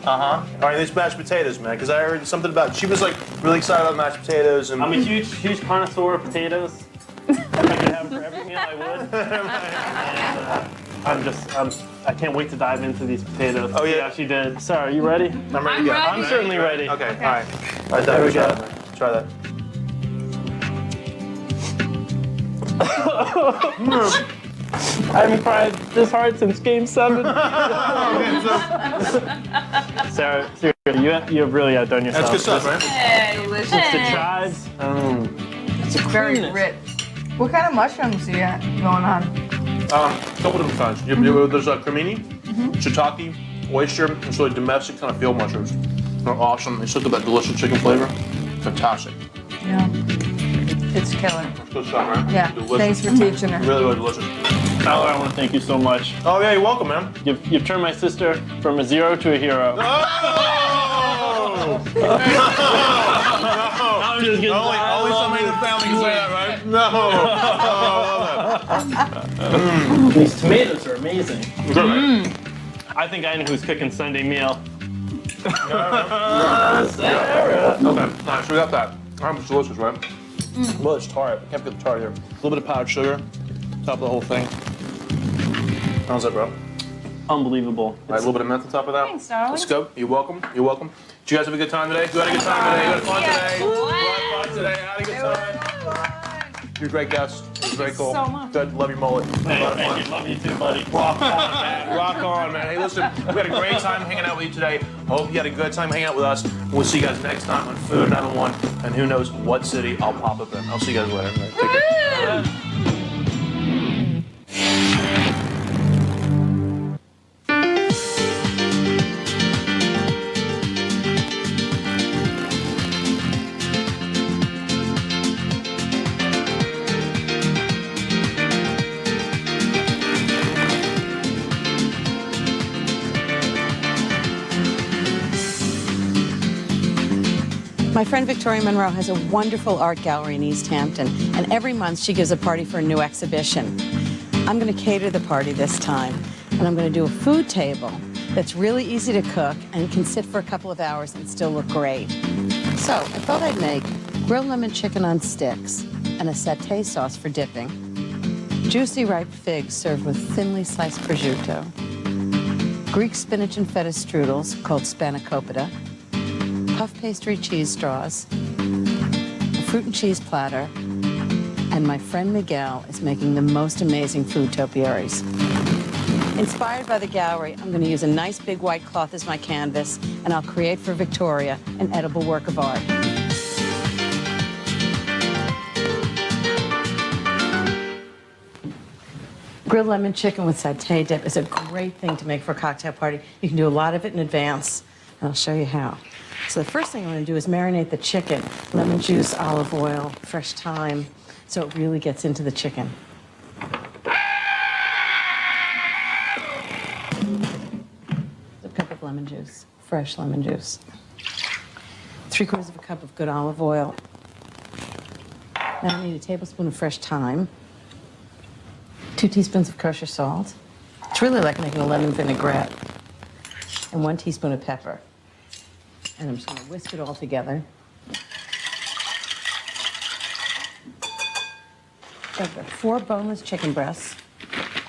All right, these mashed potatoes, man, because I heard something about, she was like really excited about mashed potatoes. And I'm a huge connoisseur of potatoes. If I could have them for every meal, I would. And I can't wait to dive into these potatoes. Oh, yeah? See how she did. Sarah, you ready? I'm ready to go. I'm certainly ready. Okay, all right. All right, there we go. Try that. I haven't cried this hard since Game 7. Sarah, seriously, you have really outdone yourself. That's good stuff, right? Hey, delicious. It's the chives. It's a Very creaminess. rich. What kind of mushrooms do you got going on? A couple different kinds. There's cremini, shiitake, oyster, and so like domestic kind of field mushrooms. They're awesome. They still get that delicious chicken flavor. Fantastic. Yeah. It's killer. That's good stuff, right? Yeah. Delicious. Thanks for teaching her. Really, really delicious. Tyler, I want to thank you so much. Oh yeah, you're welcome, man. You've turned my sister from a 0 to a hero. Oh! I'm just kidding. Only somebody in the family can say that, right? No. These tomatoes are amazing. I think I know who's cooking Sunday meal. Sarah. Okay, nice. We got that. It's delicious, right? Well, it's tart. Can't forget the tart here. A little bit of powdered sugar, top of the whole thing. How's that, bro? Unbelievable. All right, a little bit of mint on top of that. Thanks, darling. Let's go. You're welcome. You're welcome. Did you guys have a good time today? You had a good time today? You had fun today? You had fun today? Had a good time? You're a great guest. It was very cool. so much. Good. Love your mullet. Thank you. Love you too, buddy. Rock on, man. Rock on, man. Hey, listen, we had a great time hanging out with you today. Hope you had a good time hanging out with us. We'll see you guys next time on Food 901. And who knows what city I'll pop up in. I'll see you guys later. Take care. My friend Victoria Monroe has a wonderful art gallery in East Hampton, and every month she gives a party for a new exhibition. I'm going to cater the party this time, and I'm going to do a food table that's really easy to cook and can sit for a couple of hours and still look great. So I thought I'd make grilled lemon chicken on sticks and a satay sauce for dipping, juicy ripe figs served with thinly sliced prosciutto, Greek spinach and feta strudels called spanakopita, puff pastry cheese straws, a fruit and cheese platter, and my friend Miguel is making the most amazing food topiaries. Inspired by the gallery, I'm going to use a nice big white cloth as my canvas, and I'll create for Victoria an edible work of art. Grilled lemon chicken with satay dip is a great thing to make for a cocktail party. You can do a lot of it in advance, and I'll show you how. So the first thing I'm going to do is marinate the chicken. Lemon juice, olive oil, fresh thyme, so it really gets into the chicken. A cup of lemon juice, fresh lemon juice. 3/4 cup of good olive oil. Now I need a tablespoon of fresh thyme. 2 teaspoons of kosher salt. It's really like making a lemon vinaigrette. And 1 teaspoon of pepper. And I'm just going to whisk it all together. I've got 4 boneless chicken breasts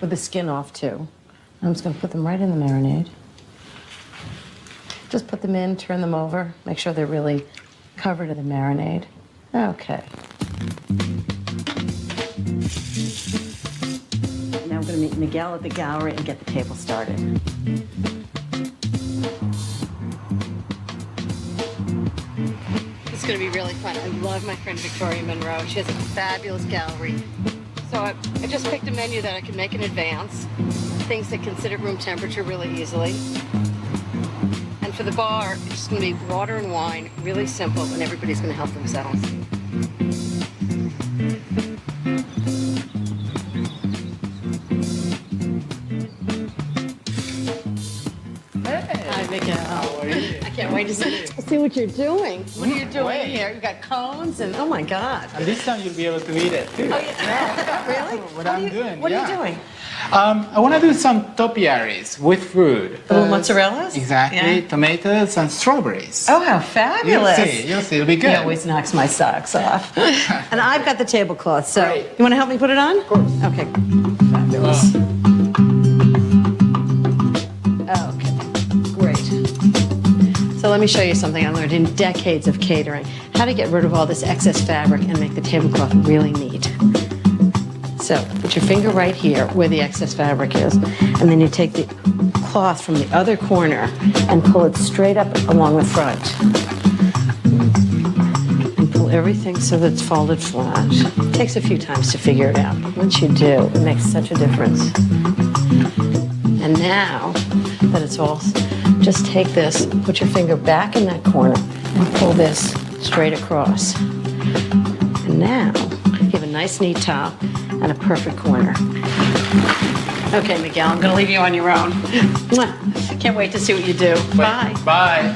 with the skin off too. I'm just going to put them right in the marinade. Just put them in, turn them over, make sure they're really covered in the marinade. Okay. Now I'm going to meet Miguel at the gallery and get the table started. It's going to be really fun. I love my friend Victoria Monroe. She has a fabulous gallery. So I just picked a menu that I can make in advance, things that can sit at room temperature really easily. And for the bar, it's just going to be water and wine, really simple, and everybody's going to help themselves. Hi, Miguel. How are you? I can't wait to see what you're doing. What are you doing here? You've got cones and, oh my God. And this time you'll be able to eat it too. Oh, yeah. Really? What I'm doing, What yeah. are you doing? I want to do some topiaries with fruit. Little mozzarellas? Exactly. Yeah. Tomatoes and strawberries. Oh, how fabulous. You'll see. It'll be good. He always knocks my socks off. And I've got the tablecloth, so Great. you want to help me put it on? Of course. Okay, fabulous. Okay, great. So let me show you something I learned in decades of catering. How to get rid of all this excess fabric and make the tablecloth really neat. So put your finger right here where the excess fabric is, and then you take the cloth from the other corner and pull it straight up along the front. And pull everything so that it's folded flat. It takes a few times to figure it out. But once you do, it makes such a difference. And now that it's all, just take this, put your finger back in that corner, and pull this straight across. And now you have a nice neat top and a perfect corner. Okay, Miguel, I'm gonna leave you on your own. Mwah. Can't wait to see what you do. Bye. Bye.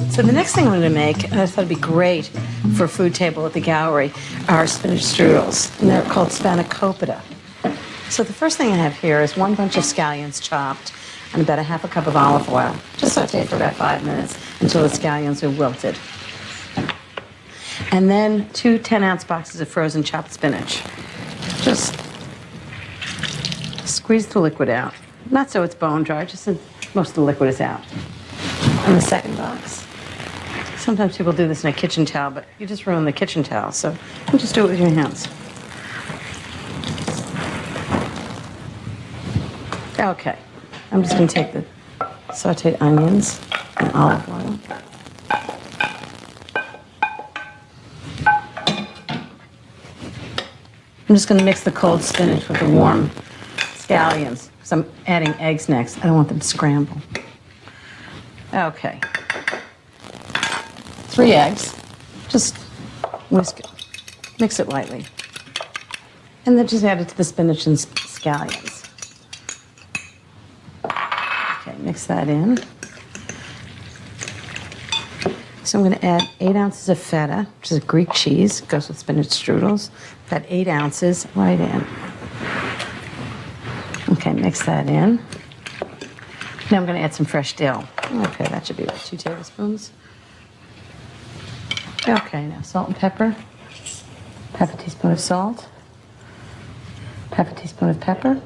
So the next thing I'm gonna make, and I thought it'd be great for a food table at the gallery, are spinach strudels. And they're called spanakopita. So the first thing I have here is 1 bunch of scallions chopped and about a half a cup of olive oil. Just saute for about 5 minutes until the scallions are wilted. And then 2 10-ounce boxes of frozen chopped spinach. Just squeeze the liquid out. Not so it's bone dry, just so most of the liquid is out. And the second box. Sometimes people do this in a kitchen towel, but you just ruin the kitchen towel, so you just do it with your hands. Okay, I'm just gonna take the sauteed onions and olive oil. I'm just gonna mix the cold spinach with the warm scallions, because I'm adding eggs next. I don't want them to scramble. Okay. 3 eggs. Just whisk it. Mix it lightly. And then just add it to the spinach and scallions. Okay, mix that in. So I'm going to add 8 ounces of feta, which is a Greek cheese. It goes with spinach strudels. About 8 ounces right in. Okay, mix that in. Now I'm going to add some fresh dill. Okay, that should be about 2 tablespoons. Okay, now salt and pepper. Half a teaspoon of salt. Half a teaspoon of pepper.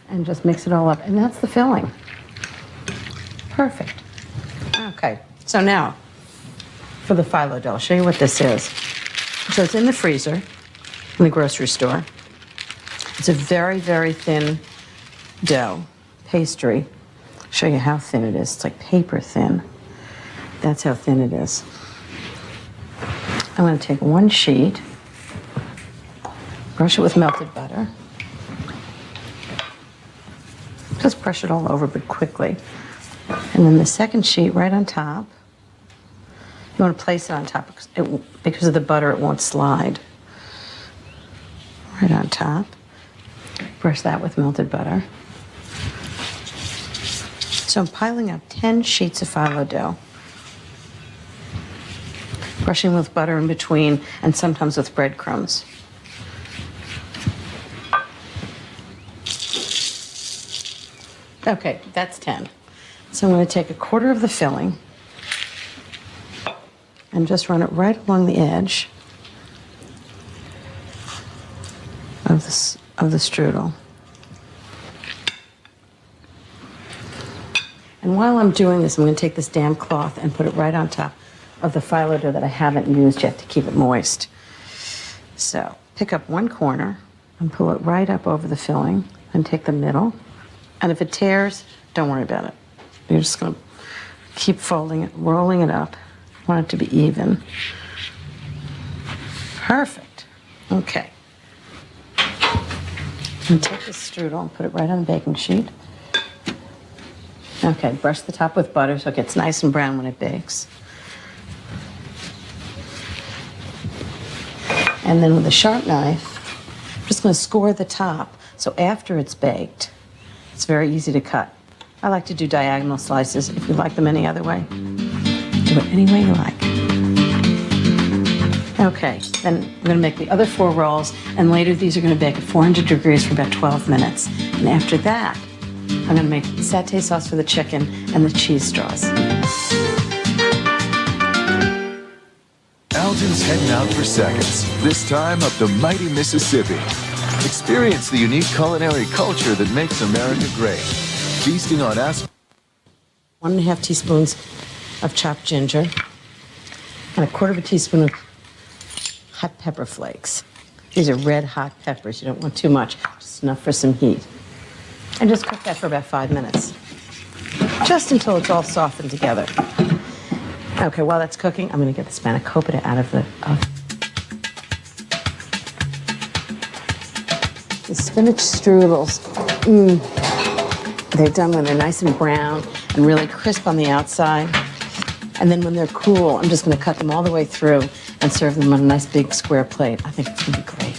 And just mix it all up. And that's the filling. Perfect. Okay, so now for the phyllo dough. I'll show you what this is. So it's in the freezer in the grocery store. It's a very, very thin dough, pastry. I'll show you how thin it is. It's like paper thin. That's how thin it is. I'm going to take 1 sheet, brush it with melted butter. Just brush it all over, but quickly. And then the second sheet right on top. You want to place it on top because of the butter, it won't slide. Right on top. Brush that with melted butter. So I'm piling up 10 sheets of phyllo dough. Brushing with butter in between and sometimes with breadcrumbs. Okay, that's 10. So I'm going to take 1/4 of the filling and just run it right along the edge of the strudel. And while I'm doing this, I'm going to take this damp cloth and put it right on top of the phyllo dough that I haven't used yet to keep it moist. So pick up 1 corner and pull it right up over the filling and take the middle. And if it tears, don't worry about it. You're just going to keep folding it, rolling it up. You want it to be even. Perfect. Okay. And take this strudel and put it right on the baking sheet. Okay, brush the top with butter so it gets nice and brown when it bakes. And then with a sharp knife, I'm just going to score the top so after it's baked, it's very easy to cut. I like to do diagonal slices. If you like them any other way, do it any way you like. Okay, then we're gonna make the other 4 rolls, and later these are gonna bake at 400 degrees for about 12 minutes. And after that, I'm gonna make satay sauce for the chicken and the cheese straws. Alton's heading out for seconds, this time up the mighty Mississippi. Experience the unique culinary culture that makes America great. Feasting on 1½ teaspoons of chopped ginger, and 1/4 teaspoon of hot pepper flakes. These are red hot peppers. You don't want too much, just enough for some heat. And just cook that for about 5 minutes, just until it's all softened together. Okay, while that's cooking, I'm gonna get the spanakopita out of the oven. The spinach strudels, they're done when they're nice and brown and really crisp on the outside. And then when they're cool, I'm just gonna cut them all the way through and serve them on a nice big square plate. I think it's gonna be great.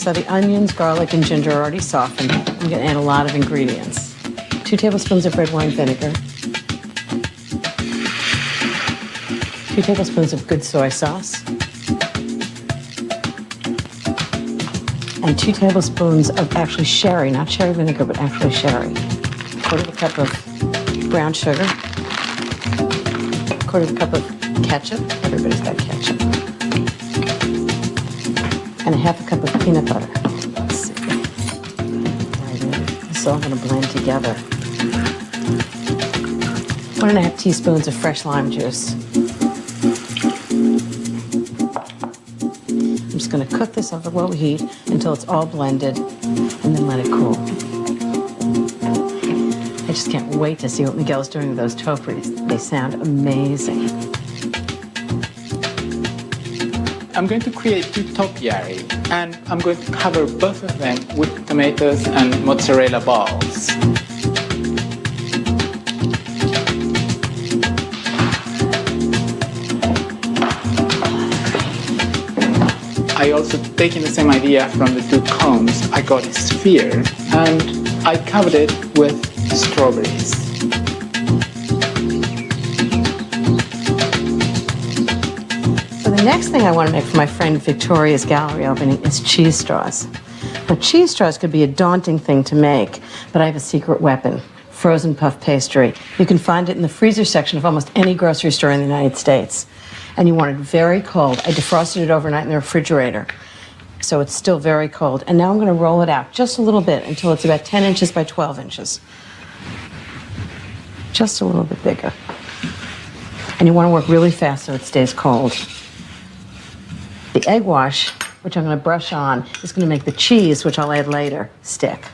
So the onions, garlic, and ginger are already softened. I'm gonna add a lot of ingredients. 2 tablespoons of red wine vinegar, 2 tablespoons of good soy sauce, and 2 tablespoons of actually sherry, not sherry vinegar, but actually sherry. 1/4 cup of brown sugar, 1/4 cup of ketchup, everybody's got ketchup, and 1/2 cup of peanut butter. Let's see. Right in. This is all gonna blend together. 1½ teaspoons of fresh lime juice. I'm just gonna cook this over low heat until it's all blended, and then let it cool. I just can't wait to see what Miguel's doing with those tofu's. They sound amazing. I'm going to create 2 topiary, and I'm going to cover both of them with tomatoes and mozzarella balls. I also taken the same idea from the 2 cones. I got a sphere, and I covered it with strawberries. So the next thing I want to make for my friend Victoria's gallery opening is cheese straws. Now, cheese straws could be a daunting thing to make, but I have a secret weapon: frozen puff pastry. You can find it in the freezer section of almost any grocery store in the United States. And you want it very cold. I defrosted it overnight in the refrigerator, so it's still very cold. And now I'm going to roll it out just a little bit until it's about 10 inches by 12 inches. Just a little bit bigger. And you want to work really fast so it stays cold. The egg wash, which I'm going to brush on, is going to make the cheese, which I'll add later, stick.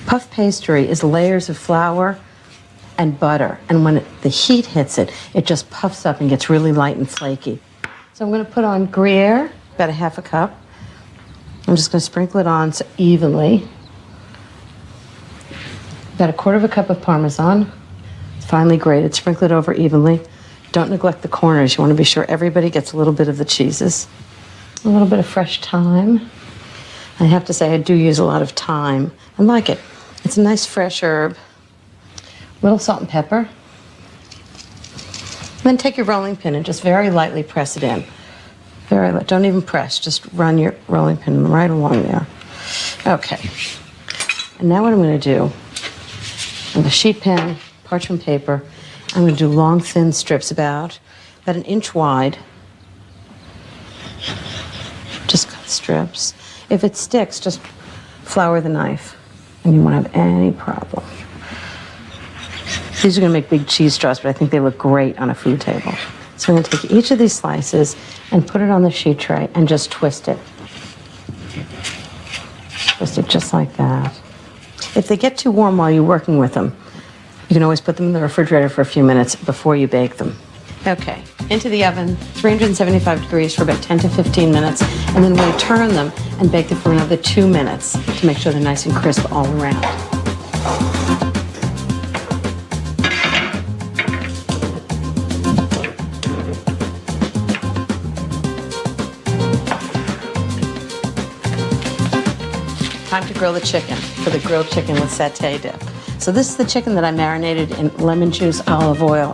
Puff pastry is layers of flour and butter, and when the heat hits it, it just puffs up and gets really light and flaky. So I'm going to put on Gruyere, about 1/2 cup. I'm just going to sprinkle it on so evenly. About 1/4 cup of Parmesan, finely grated. Sprinkle it over evenly. Don't neglect the corners. You want to be sure everybody gets a little bit of the cheeses. A little bit of fresh thyme. I have to say I do use a lot of thyme. I like it. It's a nice fresh herb. Little salt and pepper. Then take your rolling pin and just very lightly press it in. Very light. Don't even press. Just run your rolling pin right along there. Okay. And now what I'm going to do, with a sheet pan, parchment paper, I'm going to do long, thin strips about 1 inch wide. Just cut strips. If it sticks, just flour the knife, and you won't have any problem. These are going to make big cheese straws, but I think they look great on a food table. So I'm going to take each of these slices and put it on the sheet tray and just twist it. Twist it just like that. If they get too warm while you're working with them, you can always put them in the refrigerator for a few minutes before you bake them. Okay, into the oven, 375 degrees for about 10 to 15 minutes, and then we'll turn them and bake them for another 2 minutes to make sure they're nice and crisp all around. Time to grill the chicken for the grilled chicken with satay dip. So this is the chicken that I marinated in lemon juice, olive oil,